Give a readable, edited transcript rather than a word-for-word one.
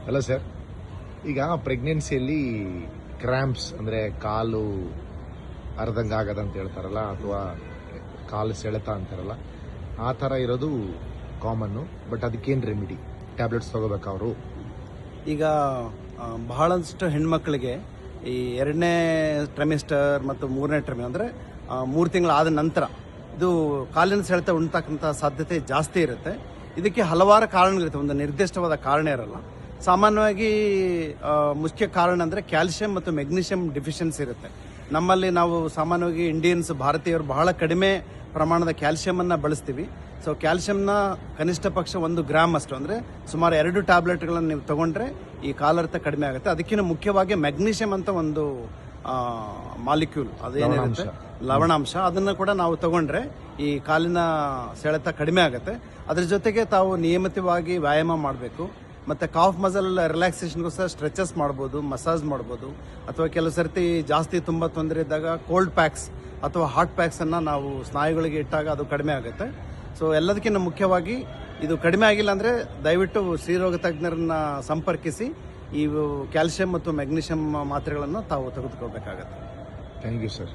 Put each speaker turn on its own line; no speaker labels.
ಅಲ್ಲ ಸರ್, ಈಗ ಪ್ರೆಗ್ನೆನ್ಸಿಯಲ್ಲಿ ಕ್ರ್ಯಾಂಪ್ಸ್ ಅಂದರೆ ಕಾಲು ಅರ್ಧಂಗ ಆಗದಂತ ಹೇಳ್ತಾರಲ್ಲ, ಅಥವಾ ಕಾಲು ಸೆಳೆತ ಅಂತಾರಲ್ಲ, ಆ ಥರ ಇರೋದು ಕಾಮನ್ನು. ಬಟ್ ಅದಕ್ಕೇನು ರೆಮಿಡಿ? ಟ್ಯಾಬ್ಲೆಟ್ಸ್ ತಗೋಬೇಕಾ ಅವರು?
ಈಗ ಬಹಳಷ್ಟು ಹೆಣ್ಮಕ್ಳಿಗೆ ಈ 2ನೇ ಟ್ರೈಮಿಸ್ಟರ್ ಮತ್ತು 3ನೇ ಟ್ರೈಮಿ ಅಂದರೆ 3 ತಿಂಗಳಾದ ನಂತರ ಇದು ಕಾಲಿನ ಸೆಳೆತ ಉಂಟಾಗಂಥ ಸಾಧ್ಯತೆ ಜಾಸ್ತಿ ಇರುತ್ತೆ. ಇದಕ್ಕೆ ಹಲವಾರು ಕಾರಣಗಳಿರುತ್ತೆ, ಒಂದು ನಿರ್ದಿಷ್ಟವಾದ ಕಾರಣ ಇರಲ್ಲ. ಸಾಮಾನ್ಯವಾಗಿ ಮುಖ್ಯ ಕಾರಣ ಅಂದರೆ ಕ್ಯಾಲ್ಸಿಯಂ ಮತ್ತು ಮೆಗ್ನೀಷಿಯಂ ಡಿಫಿಷಿಯನ್ಸಿ ಇರುತ್ತೆ. ನಮ್ಮಲ್ಲಿ ನಾವು ಸಾಮಾನ್ಯವಾಗಿ ಇಂಡಿಯನ್ಸ್, ಭಾರತೀಯರು ಬಹಳ ಕಡಿಮೆ ಪ್ರಮಾಣದ ಕ್ಯಾಲ್ಸಿಯಂ ಬಳಸ್ತೀವಿ. ಸೊ ಕ್ಯಾಲ್ಸಿಯಂನ ಕನಿಷ್ಠ ಪಕ್ಷ 1 ಗ್ರಾಮ್ ಅಷ್ಟು, ಅಂದರೆ ಸುಮಾರು 2 ಟ್ಯಾಬ್ಲೆಟ್ಗಳನ್ನು ನೀವು ತಗೊಂಡ್ರೆ ಈ ಕಾಲರ್ಥ ಕಡಿಮೆ ಆಗುತ್ತೆ. ಅದಕ್ಕಿಂತ ಮುಖ್ಯವಾಗಿ ಮೆಗ್ನೀಷಿಯಂ ಅಂತ ಒಂದು ಮಾಲಿಕ್ಯೂಲ್, ಅದೇನಿರುತ್ತೆ ಲವಣಾಂಶ, ಅದನ್ನು ಕೂಡ ನಾವು ತಗೊಂಡ್ರೆ ಈ ಕಾಲಿನ ಸೆಳೆತ ಕಡಿಮೆ ಆಗುತ್ತೆ. ಅದ್ರ ಜೊತೆಗೆ ತಾವು ನಿಯಮಿತವಾಗಿ ವ್ಯಾಯಾಮ ಮಾಡಬೇಕು. ಮತ್ತು ಕಾಫ್ ಮಸಲ್ ರಿಲ್ಯಾಕ್ಸೇಷನ್ಗೋಸ್ಕರ ಸ್ಟ್ರೆಚಸ್ ಮಾಡ್ಬೋದು, ಮಸಾಜ್ ಮಾಡ್ಬೋದು, ಅಥವಾ ಕೆಲವು ಸರ್ತಿ ಜಾಸ್ತಿ ತುಂಬ ತೊಂದರೆ ಇದ್ದಾಗ ಕೋಲ್ಡ್ ಪ್ಯಾಕ್ಸ್ ಅಥವಾ ಹಾಟ್ ಪ್ಯಾಕ್ಸನ್ನು ನಾವು ಸ್ನಾಯುಗಳಿಗೆ ಇಟ್ಟಾಗ ಅದು ಕಡಿಮೆ ಆಗುತ್ತೆ. ಸೊ ಎಲ್ಲದಕ್ಕಿಂತ ಮುಖ್ಯವಾಗಿ ಇದು ಕಡಿಮೆ ಆಗಿಲ್ಲ ಅಂದರೆ ದಯವಿಟ್ಟು ಸ್ತ್ರೀರೋಗ ತಜ್ಞರನ್ನ ಸಂಪರ್ಕಿಸಿ ಈ ಕ್ಯಾಲ್ಸಿಯಂ ಮತ್ತು ಮೆಗ್ನೀಷಿಯಂ ಮಾತ್ರೆಗಳನ್ನು ತಾವು ತೆಗೆದುಕೋಬೇಕಾಗತ್ತೆ.
Thank you sir.